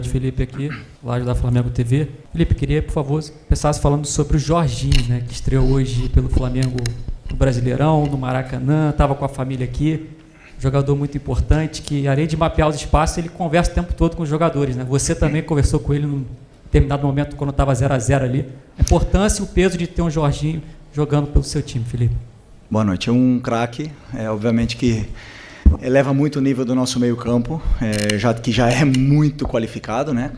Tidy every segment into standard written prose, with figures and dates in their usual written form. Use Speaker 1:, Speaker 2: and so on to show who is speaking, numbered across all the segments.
Speaker 1: Felipe aqui, lá da Flamengo TV. Felipe, queria, por favor, começasse falando sobre o Jorginho, né, que estreou hoje pelo Flamengo no Brasileirão, no Maracanã, estava com a família aqui. Jogador muito importante, que além de mapear os espaços, ele conversa o tempo todo com os jogadores, né? Você também conversou com ele num determinado momento, quando estava 0-0 ali. A importância e o peso de ter um Jorginho jogando pelo seu time, Felipe.
Speaker 2: Boa noite. É um craque, obviamente que eleva muito o nível do nosso meio-campo, que já é muito qualificado, né?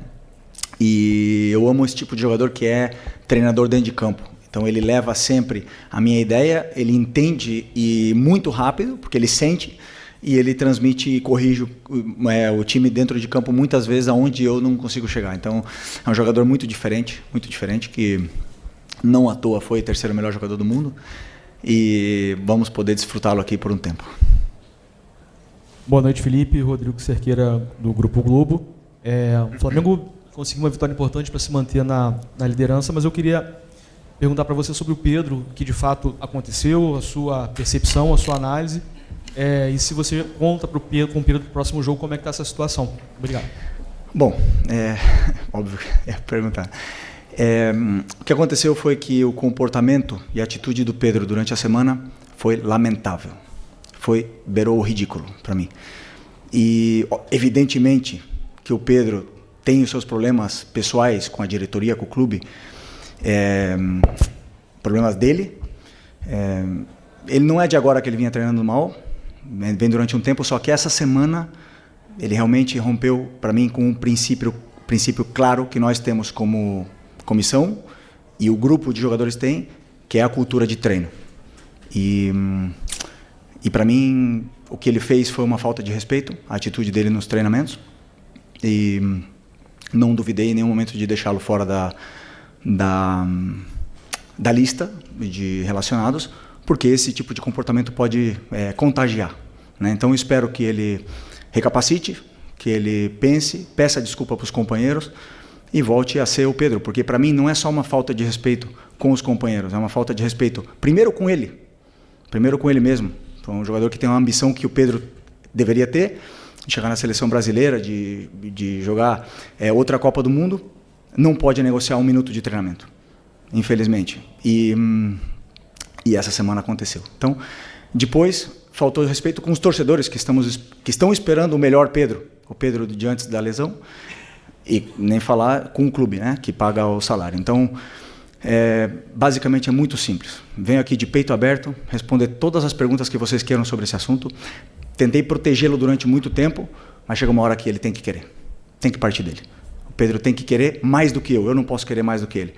Speaker 2: E eu amo esse tipo de jogador que é treinador dentro de campo. Então ele leva sempre a minha ideia, ele entende e muito rápido, porque ele sente, e ele transmite e corrige o time dentro de campo muitas vezes aonde eu não consigo chegar. Então é um jogador muito diferente, que não à toa foi o terceiro melhor jogador do mundo, e vamos poder desfrutá-lo aqui por um tempo.
Speaker 3: Boa noite, Felipe. Rodrigo Cerqueira, do Grupo Globo. O Flamengo conseguiu uma vitória importante para se manter na liderança, mas eu queria perguntar para você sobre o Pedro, o que de fato aconteceu, a sua percepção, a sua análise, e se você conta com o Pedro para o próximo jogo, como é que está essa situação. Obrigado.
Speaker 2: Bom, óbvio que é perguntar. O que aconteceu foi que o comportamento e a atitude do Pedro durante a semana foi lamentável. Beirou o ridículo para mim. E evidentemente que o Pedro tem os seus problemas pessoais com a diretoria, com o clube, problemas dele. Ele não é de agora que ele vinha treinando mal, vem durante um tempo, só que essa semana ele realmente rompeu para mim com um princípio claro que nós temos como comissão e o grupo de jogadores tem, que é a cultura de treino. E para mim, o que ele fez foi uma falta de respeito, a atitude dele nos treinamentos, e não duvidei em nenhum momento de deixá-lo fora da lista de relacionados, porque esse tipo de comportamento pode contagiar, né? Então eu espero que ele recapacite, que ele pense, peça desculpa para os companheiros e volte a ser o Pedro, porque para mim não é só uma falta de respeito com os companheiros, é uma falta de respeito primeiro com ele mesmo. Então, um jogador que tem uma ambição que o Pedro deveria ter, de chegar na seleção brasileira, de jogar outra Copa do Mundo, não pode negociar 1 minuto de treinamento, infelizmente. E essa semana aconteceu. Então, depois, faltou respeito com os torcedores que estão esperando o melhor Pedro, o Pedro de antes da lesão, e nem falar com o clube, né, que paga o salário. Então, basicamente é muito simples. Venho aqui de peito aberto, responder todas as perguntas que vocês queiram sobre esse assunto. Tentei protegê-lo durante muito tempo, mas chega uma hora que ele tem que querer. Tem que partir dele. O Pedro tem que querer mais do que eu não posso querer mais do que ele.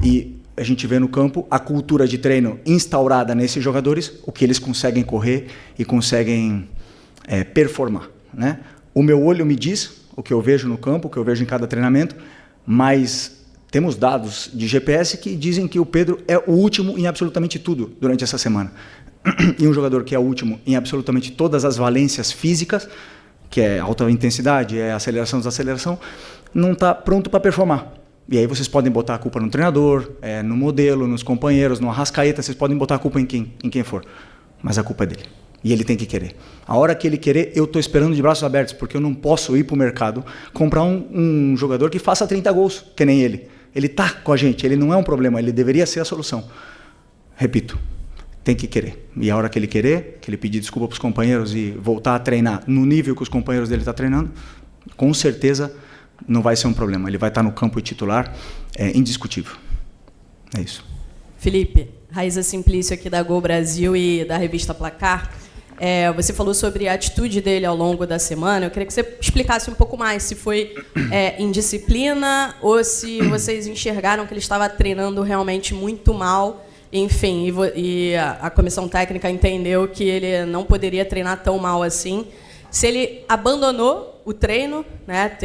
Speaker 2: E a gente vê no campo a cultura de treino instaurada nesses jogadores, o que eles conseguem correr e conseguem performar, né? O meu olho me diz o que eu vejo no campo, o que eu vejo em cada treinamento, mas temos dados de GPS que dizem que o Pedro é o último em absolutamente tudo durante essa semana. E um jogador que é o último em absolutamente todas as valências físicas, que é alta intensidade, é aceleração, desaceleração, não está pronto para performar. E aí vocês podem botar a culpa no treinador, no modelo, nos companheiros, no Arrascaeta, vocês podem botar a culpa em quem for. Mas a culpa é dele. E ele tem que querer. A hora que ele querer, eu estou esperando de braços abertos, porque eu não posso ir para o mercado comprar um jogador que faça 30 gols, que nem ele. Ele está com a gente, ele não é um problema, ele deveria ser a solução. Repito, tem que querer. E a hora que ele querer, que ele pedir desculpa para os companheiros e voltar a treinar no nível que os companheiros dele estão treinando, com certeza não vai ser um problema. Ele vai estar no campo titular, indiscutível. É isso.
Speaker 4: Felipe, Raíza Simplício aqui da Gol Brasil e da revista Placar. Você falou sobre a atitude dele ao longo da semana. Eu queria que você explicasse um pouco mais se foi indisciplina ou se vocês enxergaram que ele estava treinando realmente muito mal, enfim, e a comissão técnica entendeu que ele não poderia treinar tão mal assim. Se ele abandonou o treino, né?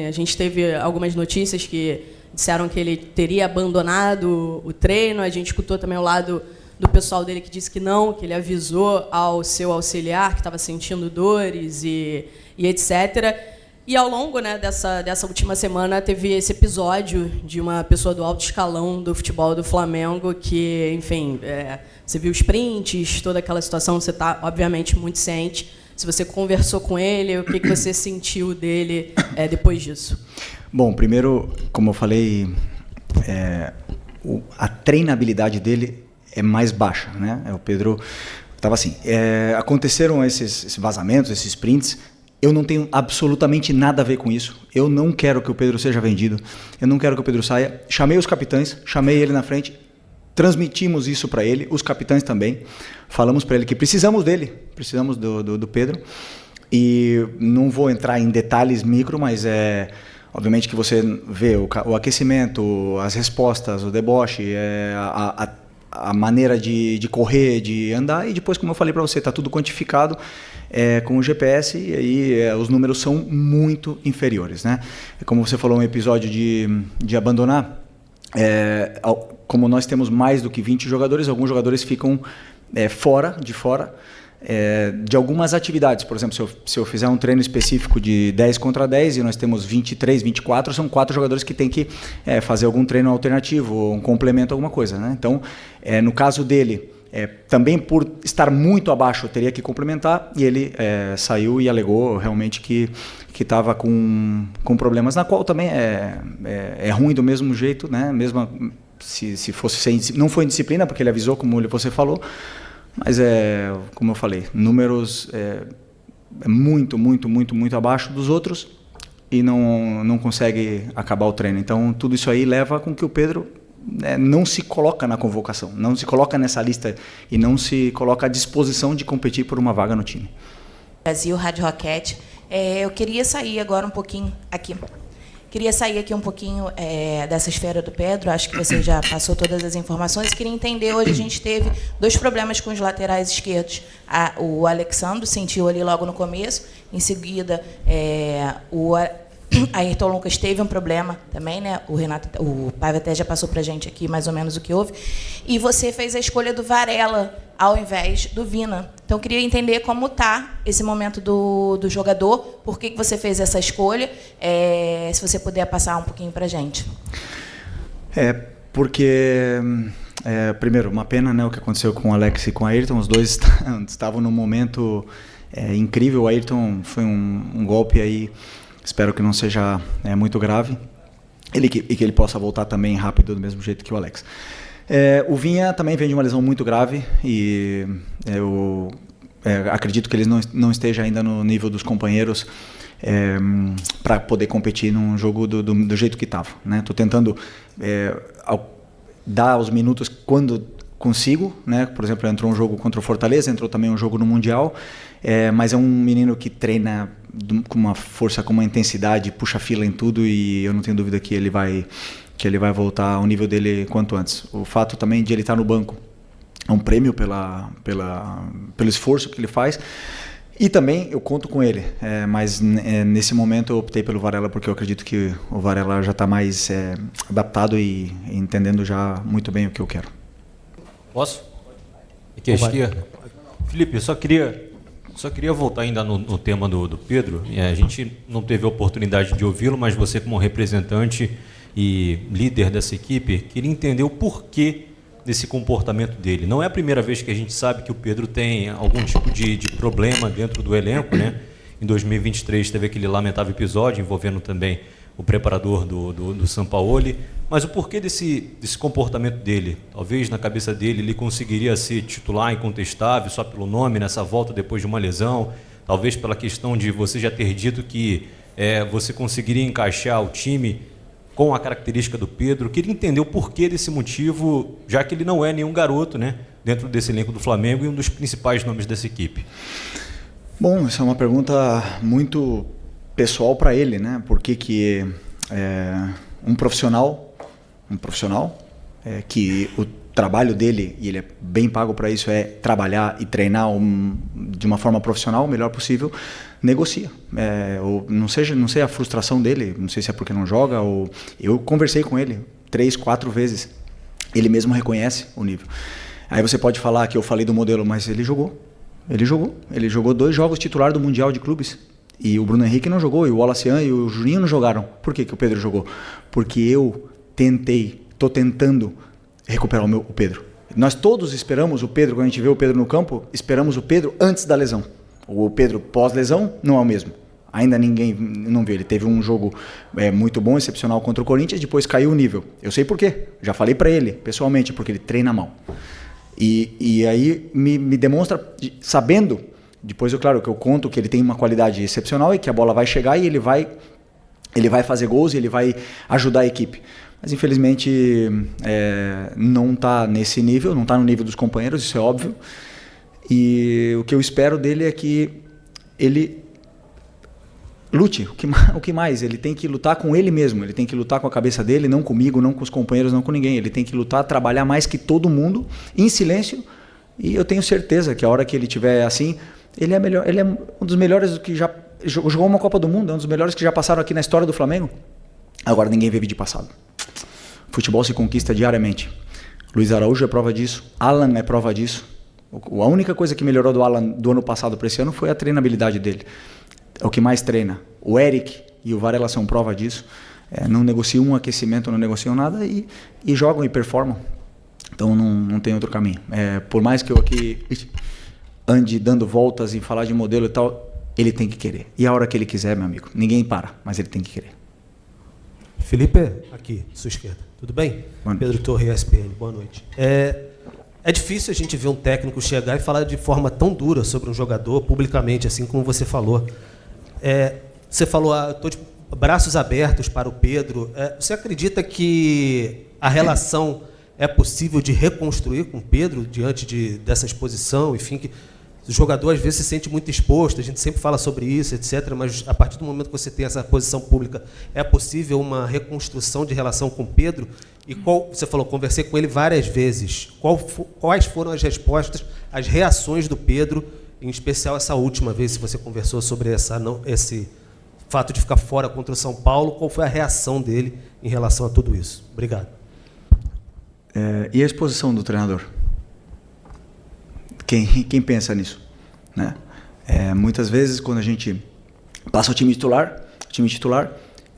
Speaker 4: A gente teve algumas notícias que disseram que ele teria abandonado o treino. A gente escutou também o lado do pessoal dele que disse que não, que ele avisou ao seu auxiliar que estava sentindo dores e etc. E ao longo, né, dessa última semana teve esse episódio de uma pessoa do alto escalão do futebol do Flamengo que, enfim, você viu os prints, toda aquela situação, você está, obviamente, muito ciente se você conversou com ele, o que você sentiu dele depois disso.
Speaker 2: Bom, primeiro, como eu falei, a treinabilidade dele é mais baixa, né? O Pedro estava assim, aconteceram esses vazamentos, esses prints. Eu não tenho absolutamente nada a ver com isso. Eu não quero que o Pedro seja vendido. Eu não quero que o Pedro saia. Chamei os capitães, chamei ele na frente, transmitimos isso para ele, os capitães também. Falamos para ele que precisamos dele, precisamos do Pedro. E não vou entrar em detalhes micro, mas obviamente que você vê o aquecimento, as respostas, o deboche, a maneira de correr, de andar, e depois, como eu falei para você, está tudo quantificado com o GPS, e aí os números são muito inferiores, né? Como você falou, um episódio de abandonar, como nós temos mais do que 20 jogadores, alguns jogadores ficam fora de algumas atividades. Por exemplo, se eu fizer um treino específico de 10 contra 10 e nós temos 23, 24, são 4 jogadores que têm que fazer algum treino alternativo, um complemento, alguma coisa, né? Então, no caso dele, também por estar muito abaixo, teria que complementar, e ele saiu e alegou realmente que estava com problemas, na qual também é ruim do mesmo jeito, né? Mesmo se fosse não foi indisciplina, porque ele avisou, como você falou, mas como eu falei, números muito, muito, muito, muito abaixo dos outros, e não consegue acabar o treino. Então, tudo isso aí leva com que o Pedro não se coloca na convocação, não se coloca nessa lista e não se coloca à disposição de competir por uma vaga no time.
Speaker 5: Brasil, Rádio Roquete. Eu queria sair agora um pouquinho aqui. Queria sair aqui um pouquinho dessa esfera do Pedro. Acho que você já passou todas as informações. Queria entender, hoje a gente teve 2 problemas com os laterais esquerdos. O Alexandro sentiu ali logo no começo. Em seguida, o Ayrton Lucas teve um problema também, né? O Paiva até já passou para a gente aqui mais ou menos o que houve. E você fez a escolha do Varela ao invés do Vina. Então, eu queria entender como está esse momento do jogador, por que você fez essa escolha, se você puder passar um pouquinho para a gente.
Speaker 2: Porque, primeiro, uma pena, né, o que aconteceu com o Alex e com o Ayrton. Os dois estavam num momento incrível. O Ayrton foi um golpe aí, espero que não seja muito grave, e que ele possa voltar também rápido, do mesmo jeito que o Alex. O Vinha também vem de uma lesão muito grave, e eu acredito que ele não esteja ainda no nível dos companheiros para poder competir num jogo do jeito que estava, né? Estou tentando dar os minutos quando consigo, né? Por exemplo, entrou um jogo contra o Fortaleza, entrou também um jogo no Mundial, mas é um menino que treina com uma força, com uma intensidade, puxa fila em tudo, e eu não tenho dúvida que ele vai voltar ao nível dele quanto antes. O fato também de ele estar no banco é um prêmio pelo esforço que ele faz, e também eu conto com ele, mas nesse momento eu optei pelo Varela, porque eu acredito que o Varela já está mais adaptado e entendendo já muito bem o que eu quero.
Speaker 6: Posso? Aqui à esquerda. Felipe, eu só queria voltar ainda no tema do Pedro. A gente não teve a oportunidade de ouvi-lo, mas você, como representante e líder dessa equipe, queria entender o porquê desse comportamento dele. Não é a primeira vez que a gente sabe que o Pedro tem algum tipo de problema dentro do elenco, né? Em 2023 teve aquele lamentável episódio envolvendo também o preparador do Sampaoli. Mas o porquê desse comportamento dele? Talvez na cabeça dele ele conseguiria ser titular incontestável só pelo nome nessa volta depois de uma lesão. Talvez pela questão de você já ter dito que você conseguiria encaixar o time com a característica do Pedro. Queria entender o porquê desse motivo, já que ele não é nenhum garoto, né, dentro desse elenco do Flamengo e um dos principais nomes dessa equipe.
Speaker 2: Bom, essa é uma pergunta muito pessoal para ele, né? Por que um profissional que o trabalho dele, e ele é bem pago para isso, é trabalhar e treinar de uma forma profissional o melhor possível, negocia. Ou não sei a frustração dele, não sei se é porque não joga, ou eu conversei com ele 3, 4 vezes, ele mesmo reconhece o nível. Aí você pode falar que eu falei do modelo, mas ele jogou 2 jogos titular do Mundial de Clubes, e o Bruno Henrique não jogou, e o Wallacean e o Juninho não jogaram. Por que o Pedro jogou? Porque eu estou tentando recuperar o Pedro. Nós todos esperamos o Pedro, quando a gente vê o Pedro no campo, esperamos o Pedro antes da lesão. O Pedro pós-lesão não é o mesmo. Ainda ninguém não viu. Ele teve um jogo muito bom, excepcional contra o Corinthians, depois caiu o nível. Eu sei por quê. Já falei para ele, pessoalmente, porque ele treina mal. E aí me demonstra, sabendo, depois claro que eu conto que ele tem uma qualidade excepcional e que a bola vai chegar e ele vai fazer gols e ele vai ajudar a equipe. Mas infelizmente não está nesse nível, não está no nível dos companheiros, isso é óbvio. E o que eu espero dele é que ele lute. O que mais? Ele tem que lutar com ele mesmo, ele tem que lutar com a cabeça dele, não comigo, não com os companheiros, não com ninguém. Ele tem que lutar, trabalhar mais que todo mundo, em silêncio. E eu tenho certeza que a hora que ele estiver assim, ele é melhor, ele é um dos melhores que já jogou uma Copa do Mundo, é um dos melhores que já passaram aqui na história do Flamengo. Agora ninguém vê vídeo passado. Futebol se conquista diariamente. Luiz Araújo é prova disso, Alan é prova disso. A única coisa que melhorou do Alan do ano passado para esse ano foi a treinabilidade dele. É o que mais treina. O Eric e o Varela são prova disso. Não negociam um aquecimento, não negociam nada e jogam e performam. Então não tem outro caminho. Por mais que eu aqui ande dando voltas e falar de modelo e tal, ele tem que querer. E a hora que ele quiser, meu amigo, ninguém para, mas ele tem que querer.
Speaker 7: Felipe, aqui, sua esquerda. Tudo bem? Pedro Torre, ESPN. Boa noite. É difícil a gente ver um técnico chegar e falar de forma tão dura sobre um jogador publicamente, assim como você falou. Você falou, estou de braços abertos para o Pedro. Você acredita que a relação é possível de reconstruir com o Pedro diante dessa exposição? Enfim, que o jogador às vezes se sente muito exposto, a gente sempre fala sobre isso, etc. Mas a partir do momento que você tem essa posição pública, é possível uma reconstrução de relação com o Pedro? E você falou, conversei com ele várias vezes. Quais foram as respostas, as reações do Pedro, em especial essa última vez, se você conversou sobre esse fato de ficar fora contra o São Paulo, qual foi a reação dele em relação a tudo isso? Obrigado.
Speaker 2: E a exposição do treinador? Quem pensa nisso? Né? Muitas vezes, quando a gente passa o time titular,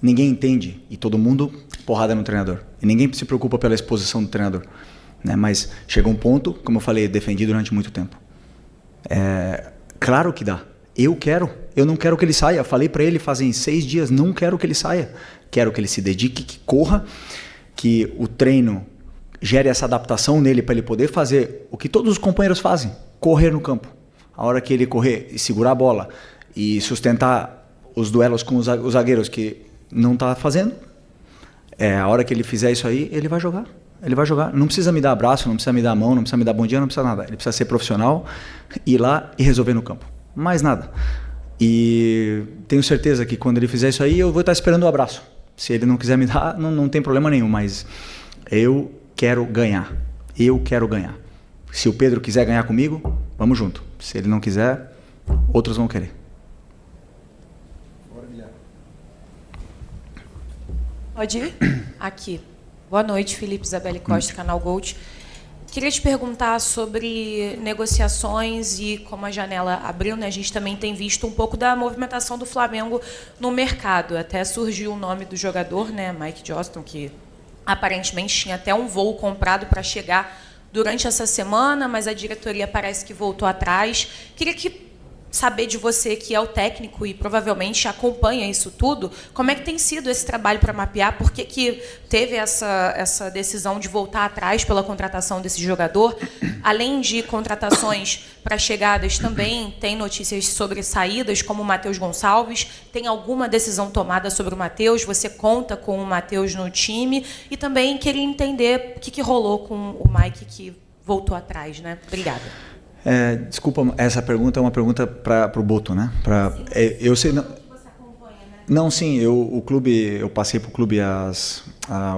Speaker 2: ninguém entende, e todo mundo porrada no treinador. E ninguém se preocupa pela exposição do treinador. Né? Mas chega um ponto, como eu falei, defendi durante muito tempo. Claro que dá. Eu não quero que ele saia. Falei para ele fazem 6 dias, não quero que ele saia. Quero que ele se dedique, que corra, que o treino gere essa adaptação nele para ele poder fazer o que todos os companheiros fazem, correr no campo. A hora que ele correr e segurar a bola e sustentar os duelos com os zagueiros que não está fazendo, a hora que ele fizer isso aí, ele vai jogar. Ele vai jogar. Não precisa me dar abraço, não precisa me dar mão, não precisa me dar bom dia, não precisa nada. Ele precisa ser profissional, ir lá e resolver no campo. Mais nada. E tenho certeza que quando ele fizer isso aí, eu vou estar esperando o abraço. Se ele não quiser me dar, não tem problema nenhum, mas eu quero ganhar. Eu quero ganhar. Se o Pedro quiser ganhar comigo, vamos junto. Se ele não quiser, outros vão querer.
Speaker 5: Pode ir? Aqui. Boa noite, Felipe Isabelle Costa, Canal Gold. Queria te perguntar sobre negociações e como a janela abriu, né? A gente também tem visto um pouco da movimentação do Flamengo no mercado. Até surgiu o nome do jogador, né? Mike Johnston, que aparentemente tinha até um voo comprado para chegar durante essa semana, mas a diretoria parece que voltou atrás. Queria saber de você, que é o técnico e provavelmente acompanha isso tudo, como é que tem sido esse trabalho para mapear? Por que teve essa decisão de voltar atrás pela contratação desse jogador? Além de contratações para chegadas, também tem notícias sobre saídas, como o Matheus Gonçalves. Tem alguma decisão tomada sobre o Matheus? Você conta com o Matheus no time? E também queria entender o que rolou com o Mike, que voltou atrás, né? Obrigada.
Speaker 2: Desculpa, essa pergunta é uma pergunta para o Boto, né? Eu sei, não, não, sim, o clube, eu passei para o clube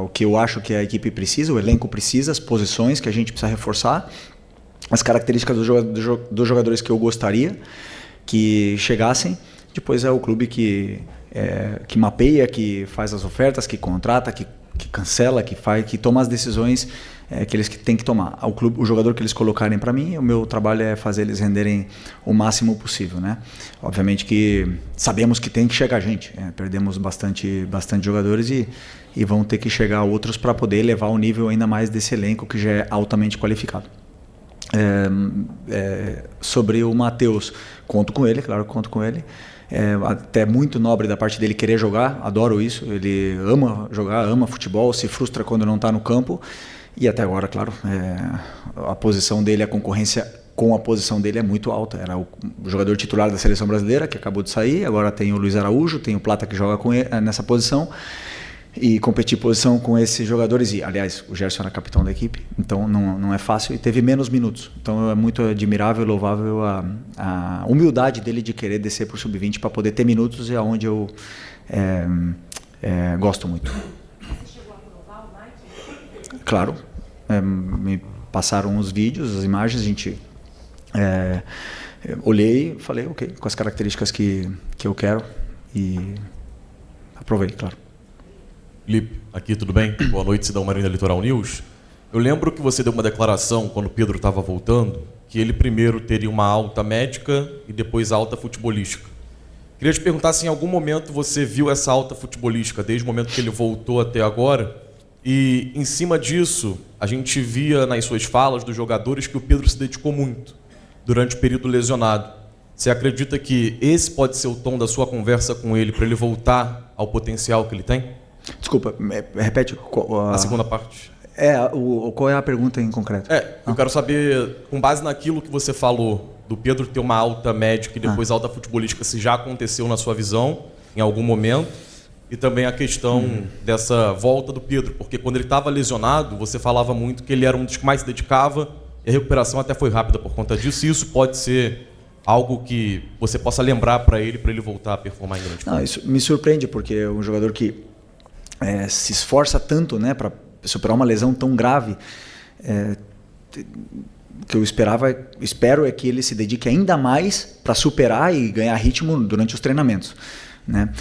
Speaker 2: o que eu acho que a equipe precisa, o elenco precisa, as posições que a gente precisa reforçar, as características dos jogadores que eu gostaria que chegassem. Depois é o clube que mapeia, que faz as ofertas, que contrata, que cancela, que toma as decisões que eles têm que tomar. O jogador que eles colocarem para mim, o meu trabalho é fazer eles renderem o máximo possível, né? Obviamente que sabemos que tem que chegar gente. Perdemos bastante jogadores e vão ter que chegar outros para poder elevar o nível ainda mais desse elenco que já é altamente qualificado. Sobre o Matheus, conto com ele, claro que conto com ele. Até muito nobre da parte dele querer jogar, adoro isso. Ele ama jogar, ama futebol, se frustra quando não está no campo. E até agora, claro, a posição dele, a concorrência com a posição dele é muito alta. Era o jogador titular da seleção brasileira, que acabou de sair. Agora tem o Luiz Araújo, tem o Plata que joga com ele, nessa posição. E competir posição com esses jogadores, e aliás, o Gerson era capitão da equipe, então não é fácil, e teve menos minutos. Então é muito admirável e louvável a humildade dele de querer descer para o sub-20 para poder ter minutos, e é onde eu gosto muito.
Speaker 4: Você chegou a provar o Nike?
Speaker 2: Claro, me passaram os vídeos, as imagens, a gente olhei, falei, ok, com as características que eu quero, e aprovei, claro.
Speaker 8: Felipe, aqui tudo bem? Boa noite, Cidão Marina Litoral News. Eu lembro que você deu uma declaração quando o Pedro estava voltando, que ele primeiro teria uma alta médica e depois alta futebolística. Queria te perguntar se em algum momento você viu essa alta futebolística, desde o momento que ele voltou até agora, e em cima disso, a gente via nas suas falas dos jogadores que o Pedro se dedicou muito durante o período lesionado. Você acredita que esse pode ser o tom da sua conversa com ele para ele voltar ao potencial que ele tem?
Speaker 2: Desculpa, repete
Speaker 8: a segunda parte.
Speaker 2: Qual é a pergunta em concreto?
Speaker 8: Eu quero saber, com base naquilo que você falou, do Pedro ter uma alta médica e depois alta futebolística, se já aconteceu na sua visão, em algum momento, e também a questão dessa volta do Pedro, porque quando ele estava lesionado, você falava muito que ele era um dos que mais se dedicava, e a recuperação até foi rápida por conta disso, e isso pode ser algo que você possa lembrar para ele voltar a performar em grande forma.
Speaker 2: Isso me surpreende, porque é um jogador que se esforça tanto, né, para superar uma lesão tão grave. O que eu espero é que ele se dedique ainda mais para superar e ganhar ritmo durante os treinamentos, né?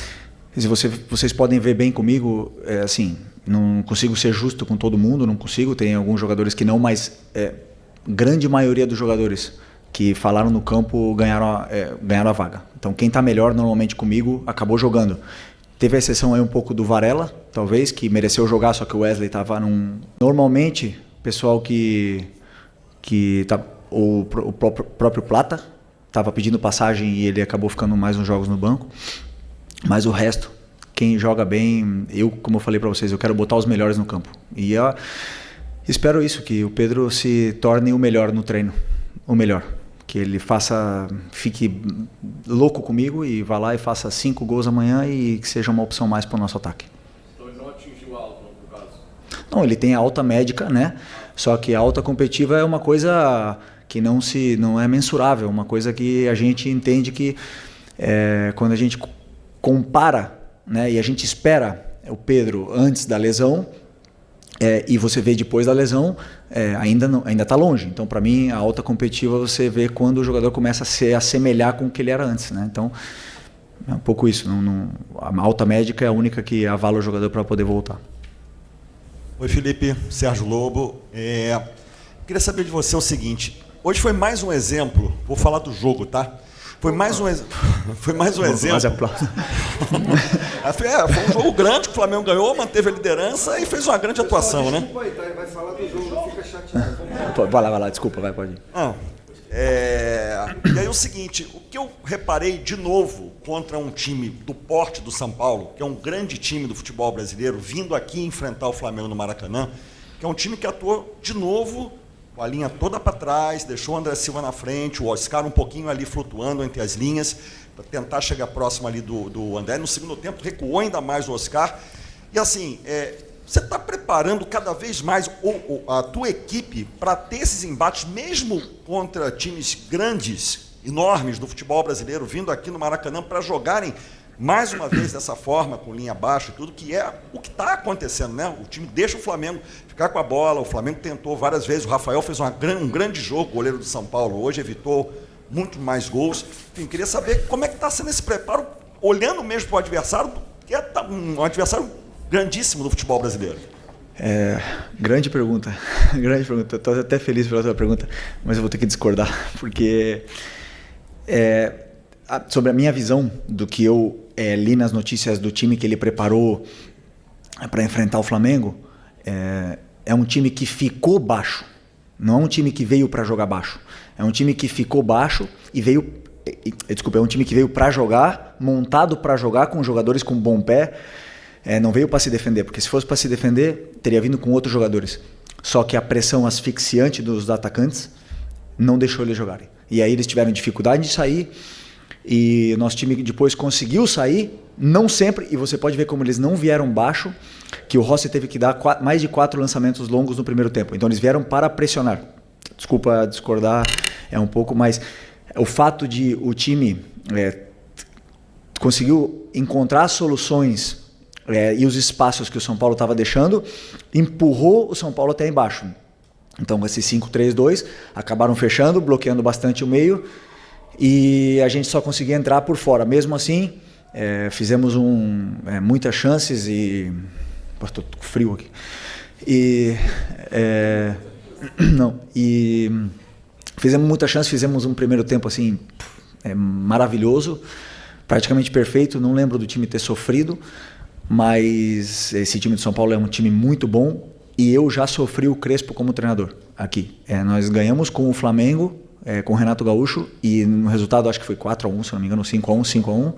Speaker 2: Se vocês podem ver bem comigo, assim, não consigo ser justo com todo mundo, não consigo. Tem alguns jogadores que não, mas grande maioria dos jogadores que falaram no campo ganharam a vaga. Então quem está melhor normalmente comigo acabou jogando. Teve a exceção aí um pouco do Varela, talvez, que mereceu jogar, só que o Wesley estava num... Normalmente, o pessoal o próprio Plata estava pedindo passagem e ele acabou ficando mais uns jogos no banco. Mas o resto, quem joga bem, como eu falei para vocês, eu quero botar os melhores no campo. E eu espero isso, que o Pedro se torne o melhor no treino, o melhor. Que ele fique louco comigo e vá lá e faça 5 gols amanhã e que seja uma opção mais para o nosso ataque.
Speaker 8: Então ele não atingiu a alta, no caso?
Speaker 2: Não, ele tem a alta médica, né? Só que a alta competitiva é uma coisa que não é mensurável, uma coisa que a gente entende que quando a gente compara, né, e a gente espera o Pedro antes da lesão, e você vê depois da lesão, ainda está longe. Então, para mim, a alta competitiva você vê quando o jogador começa a se assemelhar com o que ele era antes, né? Então, é um pouco isso. A alta médica é a única que avala o jogador para poder voltar.
Speaker 9: Oi, Felipe. Sérgio Lobo. Queria saber de você o seguinte. Hoje foi mais um exemplo. Vou falar do jogo, tá? Foi mais um exemplo. Foi um jogo grande que o Flamengo ganhou, manteve a liderança e fez uma grande atuação, né?
Speaker 10: Vai falar do jogo, não fica chateado.
Speaker 2: Vai lá, desculpa, pode ir.
Speaker 9: E aí o seguinte, o que eu reparei de novo contra um time do porte do São Paulo, que é um grande time do futebol brasileiro, vindo aqui enfrentar o Flamengo no Maracanã, que é um time que atuou de novo com a linha toda para trás, deixou o André Silva na frente, o Oscar um pouquinho ali flutuando entre as linhas, para tentar chegar próximo ali do André. No segundo tempo, recuou ainda mais o Oscar. E assim, você está preparando cada vez mais a tua equipe para ter esses embates, mesmo contra times grandes, enormes do futebol brasileiro, vindo aqui no Maracanã para jogarem mais uma vez dessa forma, com linha baixa e tudo, que é o que está acontecendo, né? O time deixa o Flamengo ficar com a bola, o Flamengo tentou várias vezes, o Rafael fez um grande jogo, goleiro do São Paulo, hoje evitou muito mais gols. Enfim, queria saber como é que está sendo esse preparo, olhando mesmo para o adversário, que é um adversário grandíssimo do futebol brasileiro.
Speaker 2: Grande pergunta. Estou até feliz pela tua pergunta, mas eu vou ter que discordar, porque sobre a minha visão do que eu li nas notícias do time que ele preparou para enfrentar o Flamengo, é um time que ficou baixo, Não é um time que veio para jogar baixo. É um time que ficou baixo e veio... Desculpa, é um time que veio para jogar, montado para jogar, com jogadores com bom pé. Não veio para se defender, porque se fosse para se defender, teria vindo com outros jogadores. Só que a pressão asfixiante dos atacantes não deixou eles jogarem. E aí eles tiveram dificuldade de sair, e nosso time depois conseguiu sair, não sempre, e você pode ver como eles não vieram baixo, que o Rossi teve que dar mais de 4 lançamentos longos no primeiro tempo. Então eles vieram para pressionar. Desculpa discordar, um pouco, mas o fato de o time conseguiu encontrar soluções e os espaços que o São Paulo estava deixando, empurrou o São Paulo até embaixo. Então, esses 5-3-2 acabaram fechando, bloqueando bastante o meio, e a gente só conseguia entrar por fora. Mesmo assim, fizemos muitas chances e... Estou com frio aqui. Fizemos muitas chances, fizemos um primeiro tempo assim, maravilhoso, praticamente perfeito. Não lembro do time ter sofrido, mas esse time de São Paulo é um time muito bom, e eu já sofri o Crespo como treinador aqui. Nós ganhamos com o Flamengo, com o Renato Gaúcho, e no resultado acho que foi 4-1, se não me engano, 5-1, 5-1.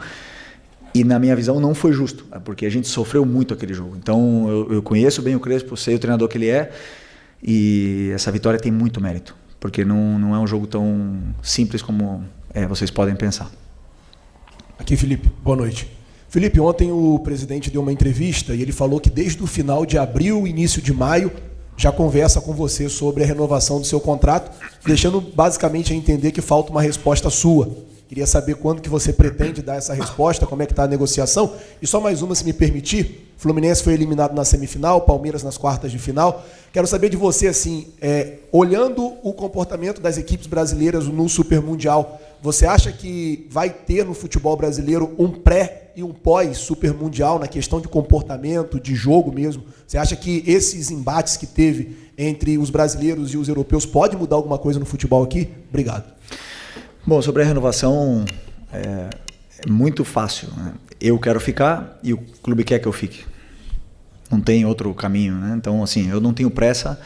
Speaker 2: E na minha visão não foi justo, porque a gente sofreu muito aquele jogo. Então eu conheço bem o Crespo, sei o treinador que ele é, e essa vitória tem muito mérito, porque não é um jogo tão simples como vocês podem pensar.
Speaker 11: Aqui, Felipe, boa noite. Felipe, ontem o presidente deu uma entrevista e ele falou que desde o final de abril, início de maio, já conversa com você sobre a renovação do seu contrato, deixando basicamente a entender que falta uma resposta sua. Queria saber quando que você pretende dar essa resposta, como é que está a negociação. E só mais uma, se me permitir. Fluminense foi eliminado na semifinal, Palmeiras nas quartas de final. Quero saber de você, assim, olhando o comportamento das equipes brasileiras no Super Mundial, você acha que vai ter no futebol brasileiro um pré e um pós Super Mundial na questão de comportamento, de jogo mesmo? Você acha que esses embates que teve entre os brasileiros e os europeus pode mudar alguma coisa no futebol aqui? Obrigado.
Speaker 2: Bom, sobre a renovação, é muito fácil, né? Eu quero ficar e o clube quer que eu fique. Não tem outro caminho, né? Então, assim, eu não tenho pressa,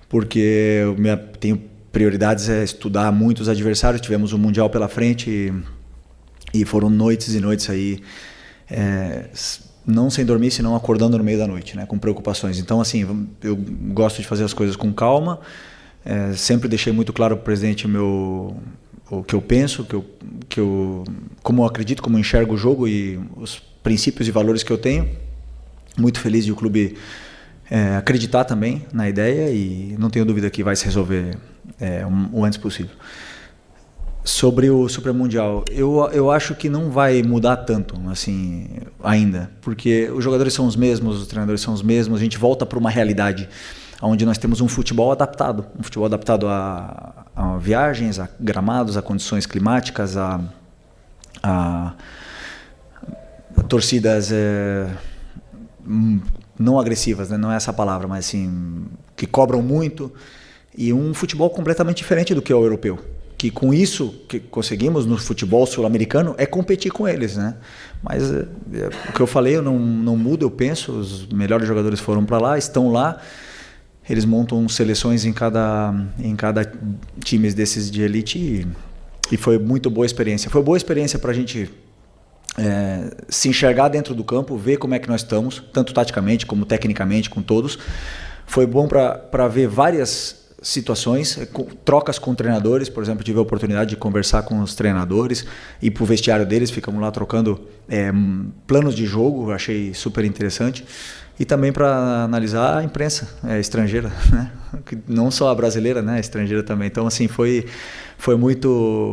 Speaker 2: porque eu tenho prioridades, estudar muitos adversários. Tivemos um Mundial pela frente e foram noites e noites aí, não sem dormir, senão acordando no meio da noite, né? Com preocupações. Então, assim, eu gosto de fazer as coisas com calma. Sempre deixei muito claro para o presidente o que eu penso, como eu acredito, como eu enxergo o jogo e os princípios e valores que eu tenho. Muito feliz de o clube acreditar também na ideia, e não tenho dúvida que vai se resolver o antes possível. Sobre o Super Mundial, eu acho que não vai mudar tanto assim ainda, porque os jogadores são os mesmos, os treinadores são os mesmos. A gente volta para uma realidade onde nós temos um futebol adaptado a viagens, a gramados, a condições climáticas, a torcidas não agressivas, né? Não é essa a palavra, mas assim, que cobram muito, e um futebol completamente diferente do que é o europeu. Que com isso que conseguimos no futebol sul-americano é competir com eles, né? Mas o que eu falei, eu não mudo, eu penso, os melhores jogadores foram para lá, estão lá. Eles montam seleções em cada time desses de elite, e foi muito boa experiência. Foi boa experiência para a gente se enxergar dentro do campo, ver como é que nós estamos, tanto taticamente como tecnicamente, com todos. Foi bom para ver várias situações, trocas com treinadores. Por exemplo, tive a oportunidade de conversar com os treinadores, ir para o vestiário deles, ficamos lá trocando planos de jogo, achei super interessante. E também para analisar a imprensa estrangeira, né? Não só a brasileira, né? A estrangeira também. Então, assim, foi muito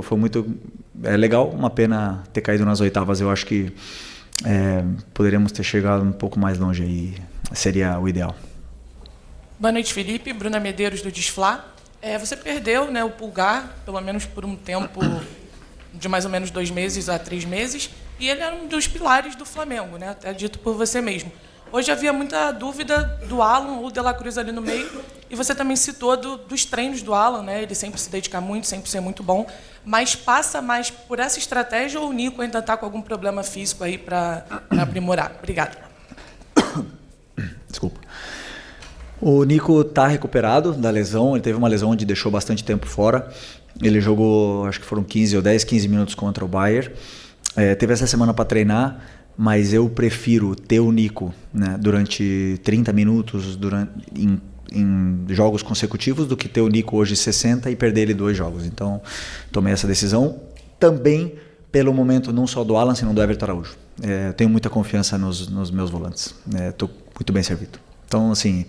Speaker 2: legal. Uma pena ter caído nas oitavas. Eu acho que poderíamos ter chegado um pouco mais longe, aí seria o ideal.
Speaker 12: Boa noite, Felipe. Bruna Medeiros, do Desflá. Você perdeu, né, o Pulgar, pelo menos por um tempo de mais ou menos 2 meses a 3 meses, e ele era um dos pilares do Flamengo, né? Até dito por você mesmo. Hoje havia muita dúvida do Alan ou De La Cruz ali no meio, e você também citou dos treinos do Alan, né? Ele sempre se dedica muito, sempre ser muito bom, mas passa mais por essa estratégia, ou o Nico ainda está com algum problema físico aí para aprimorar? Obrigado.
Speaker 2: Desculpa. O Nico está recuperado da lesão, ele teve uma lesão onde deixou bastante tempo fora. Ele jogou, acho que foram 15 minutos contra o Bayern. Teve essa semana para treinar, mas eu prefiro ter o Nico, né, durante 30 minutos em jogos consecutivos do que ter o Nico hoje 60 e perder ele 2 jogos. Então, tomei essa decisão. Também pelo momento não só do Alan, senão do Everton Araújo. Eu tenho muita confiança nos meus volantes. Estou muito bem servido. Então, assim,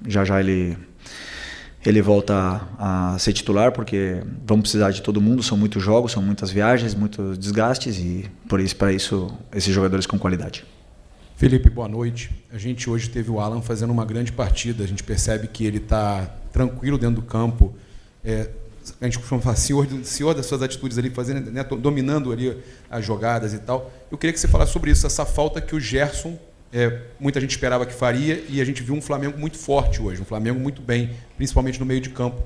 Speaker 2: já ele volta a ser titular, porque vamos precisar de todo mundo, são muitos jogos, são muitas viagens, muitos desgastes, e para isso, esses jogadores com qualidade.
Speaker 13: Felipe, boa noite. A gente hoje teve o Alan fazendo uma grande partida, a gente percebe que ele está tranquilo dentro do campo, a gente costuma falar senhor das suas atitudes ali, fazendo, né, dominando ali as jogadas e tal. Eu queria que você falasse sobre isso, essa falta que o Gerson, muita gente esperava que faria, e a gente viu um Flamengo muito forte hoje, um Flamengo muito bem, principalmente no meio de campo.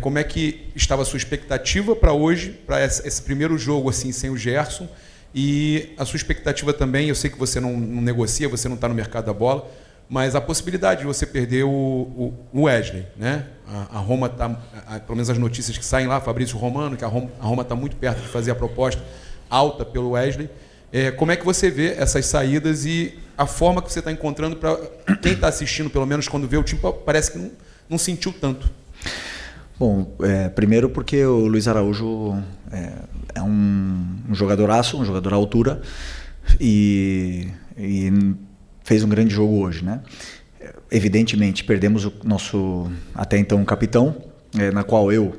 Speaker 13: Como é que estava a sua expectativa para hoje, para esse primeiro jogo assim sem o Gerson, e a sua expectativa também, eu sei que você não negocia, você não está no mercado da bola, mas a possibilidade de você perder o Wesley, né? A Roma está, pelo menos as notícias que saem lá, Fabrício Romano, que a Roma está muito perto de fazer a proposta alta pelo Wesley. Como é que você vê essas saídas e a forma que você está encontrando para quem está assistindo, pelo menos quando vê o time, parece que não sentiu tanto?
Speaker 2: Bom, primeiro porque o Luiz Araújo é um jogadoraço, um jogador à altura, e fez um grande jogo hoje, né? Evidentemente, perdemos o nosso, até então, capitão, na qual eu,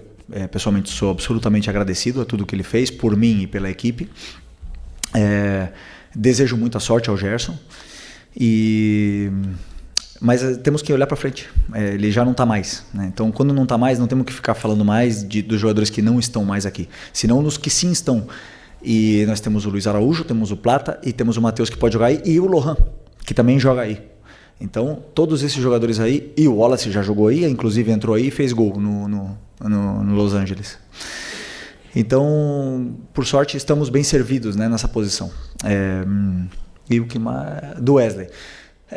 Speaker 2: pessoalmente, sou absolutamente agradecido a tudo que ele fez, por mim e pela equipe. Desejo muita sorte ao Gerson, mas temos que olhar para frente. Ele já não está mais, né? Então, quando não está mais, não temos que ficar falando mais dos jogadores que não estão mais aqui, senão nos que sim estão. E nós temos o Luiz Araújo, temos o Plata e temos o Matheus, que pode jogar aí, e o Lohan, que também joga aí. Então, todos esses jogadores aí, e o Wallace já jogou aí, inclusive entrou aí e fez gol no Los Angeles. Então, por sorte, estamos bem servidos, né, nessa posição. E o que mais? Do Wesley.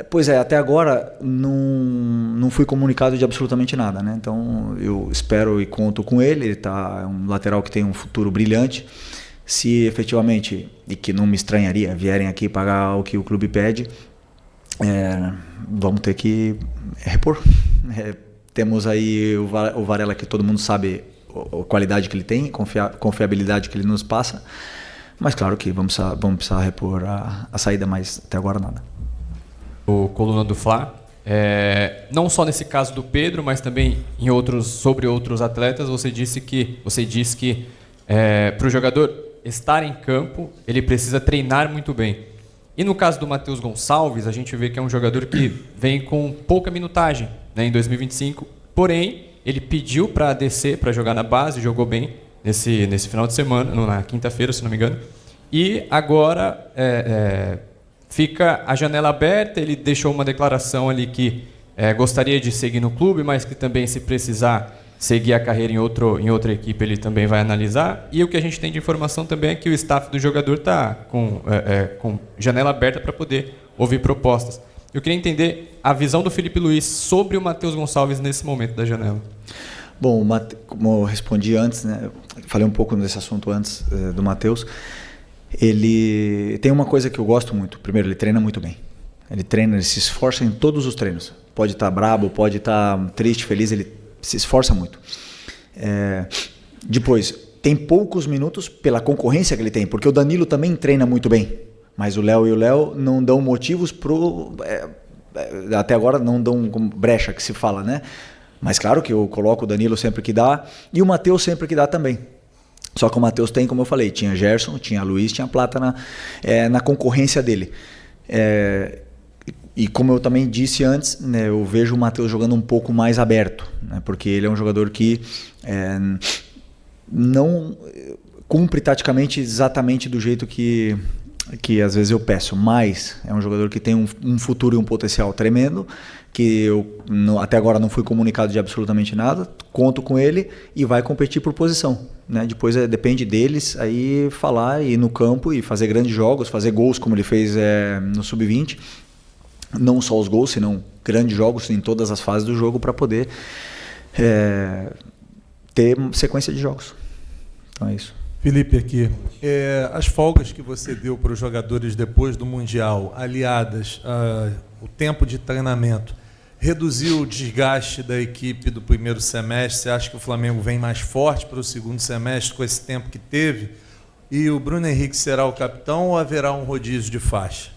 Speaker 2: Pois até agora não fui comunicado de absolutamente nada, né? Então eu espero e conto com ele. Ele é um lateral que tem um futuro brilhante. Se efetivamente, e que não me estranharia, vierem aqui pagar o que o clube pede, vamos ter que repor. Temos aí o Varela, que todo mundo sabe a qualidade que ele tem, confiabilidade que ele nos passa, mas claro que vamos precisar repor a saída, mas até agora nada.
Speaker 14: O Coluna do Fla, não só nesse caso do Pedro, mas também sobre outros atletas, você diz que para o jogador estar em campo, ele precisa treinar muito bem. E no caso do Matheus Gonçalves, a gente vê que é um jogador que vem com pouca minutagem, né, em 2025, porém, ele pediu para descer, para jogar na base, jogou bem nesse final de semana, na quinta-feira, se não me engano, e agora fica a janela aberta. Ele deixou uma declaração ali que gostaria de seguir no clube, mas que também, se precisar seguir a carreira em outra equipe, ele também vai analisar. E o que a gente tem de informação também é que o staff do jogador está com janela aberta para poder ouvir propostas. Eu queria entender a visão do Felipe Luiz sobre o Matheus Gonçalves nesse momento da janela.
Speaker 2: Bom, como eu respondi antes, né, falei um pouco desse assunto antes do Matheus. Ele tem uma coisa que eu gosto muito. Primeiro, ele treina muito bem. Ele se esforça em todos os treinos. Pode estar brabo, pode estar triste, feliz, ele se esforça muito. Depois, tem poucos minutos pela concorrência que ele tem, porque o Danilo também treina muito bem, mas o Léo não dão motivos até agora não dão brecha, que se fala, né? Mas claro que eu coloco o Danilo sempre que dá e o Matheus sempre que dá também. Só que o Matheus tem, como eu falei, tinha Gerson, tinha Luiz, tinha Plata na concorrência dele. E como eu também disse antes, né, eu vejo o Matheus jogando um pouco mais aberto, né, porque ele é um jogador que não cumpre taticamente exatamente do jeito que às vezes eu peço, mas é um jogador que tem um futuro e um potencial tremendo, que eu até agora não fui comunicado de absolutamente nada, conto com ele e vai competir por posição, né? Depois depende deles aí falar, ir no campo e fazer grandes jogos, fazer gols como ele fez no Sub-20, não só os gols, senão grandes jogos em todas as fases do jogo para poder ter sequência de jogos. Então é isso.
Speaker 15: Felipe, aqui. As folgas que você deu para os jogadores depois do Mundial, aliadas ao tempo de treinamento, reduziu o desgaste da equipe do primeiro semestre? Você acha que o Flamengo vem mais forte para o segundo semestre com esse tempo que teve? E o Bruno Henrique será o capitão ou haverá um rodízio de faixa?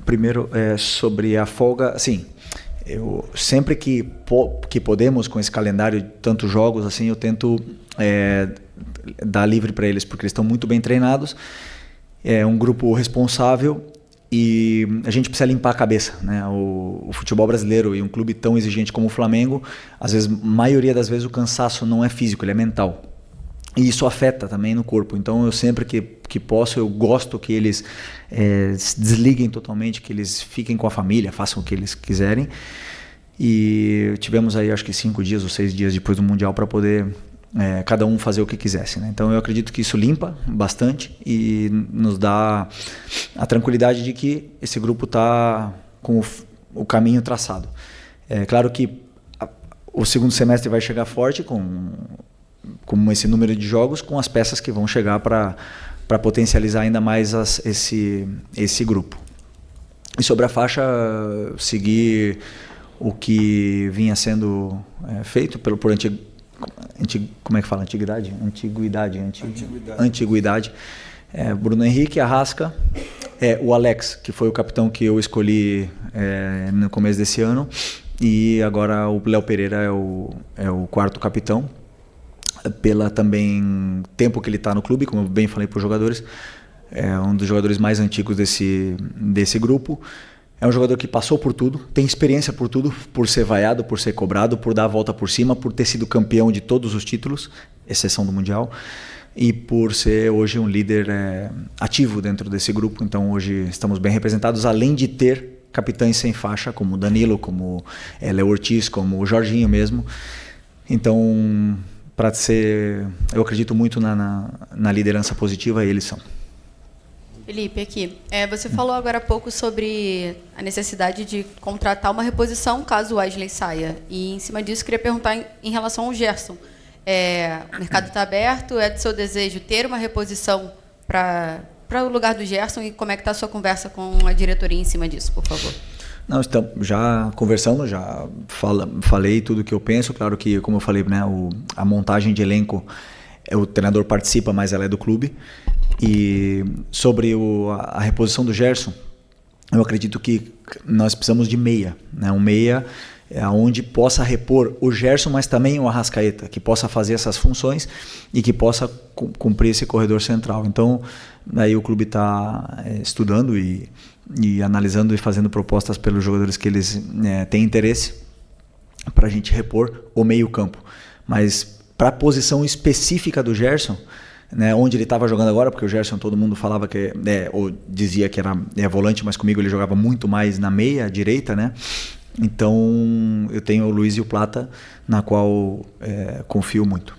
Speaker 2: Primeiro, sobre a folga, sim. Eu sempre que podemos, com esse calendário de tantos jogos, assim, eu tento dar livre para eles, porque eles estão muito bem treinados. É um grupo responsável e a gente precisa limpar a cabeça, né? O futebol brasileiro e um clube tão exigente como o Flamengo, às vezes, maioria das vezes, o cansaço não é físico, ele é mental. E isso afeta também no corpo. Então, eu sempre que posso, eu gosto que eles se desliguem totalmente, que eles fiquem com a família, façam o que eles quiserem. E tivemos aí, acho que 5 dias ou 6 dias depois do Mundial para poder cada um fazer o que quisesse, né? Então, eu acredito que isso limpa bastante e nos dá a tranquilidade de que esse grupo está com o caminho traçado. É claro que o segundo semestre vai chegar forte com esse número de jogos, com as peças que vão chegar para potencializar ainda mais esse grupo. E sobre a faixa, seguir o que vinha sendo feito por como é que fala? Antiguidade. Bruno Henrique, Arrasca, o Alex, que foi o capitão que eu escolhi no começo desse ano, e agora o Léo Pereira é o quarto capitão, pela também tempo que ele está no clube, como eu bem falei para os jogadores, é um dos jogadores mais antigos desse grupo. É um jogador que passou por tudo, tem experiência por tudo, por ser vaiado, por ser cobrado, por dar a volta por cima, por ter sido campeão de todos os títulos, exceção do Mundial, e por ser hoje um líder ativo dentro desse grupo. Então hoje estamos bem representados, além de ter capitães sem faixa, como o Danilo, como Léo Ortiz, como o Jorginho mesmo. Então, eu acredito muito na liderança positiva, e eles são.
Speaker 4: Felipe, aqui. Você falou agora há pouco sobre a necessidade de contratar uma reposição caso o Wesley saia. E, em cima disso, queria perguntar em relação ao Gerson. O mercado está aberto, é do seu desejo ter uma reposição para o lugar do Gerson? E como é que está a sua conversa com a diretoria em cima disso, por favor?
Speaker 2: Não, já conversamos, já falei tudo o que eu penso. Claro que, como eu falei, né, a montagem de elenco, o treinador participa, mas ela é do clube. E sobre a reposição do Gerson, eu acredito que nós precisamos de meia, né? Um meia onde possa repor o Gerson, mas também o Arrascaeta, que possa fazer essas funções e que possa cumprir esse corredor central. Então, aí o clube está estudando e analisando e fazendo propostas pelos jogadores que eles têm interesse para a gente repor o meio-campo. Mas para a posição específica do Gerson, né, onde ele estava jogando agora, porque o Gerson, todo mundo falava que ou dizia que era volante, mas comigo ele jogava muito mais na meia direita, né? Então eu tenho o Luiz e o Plata, na qual confio muito.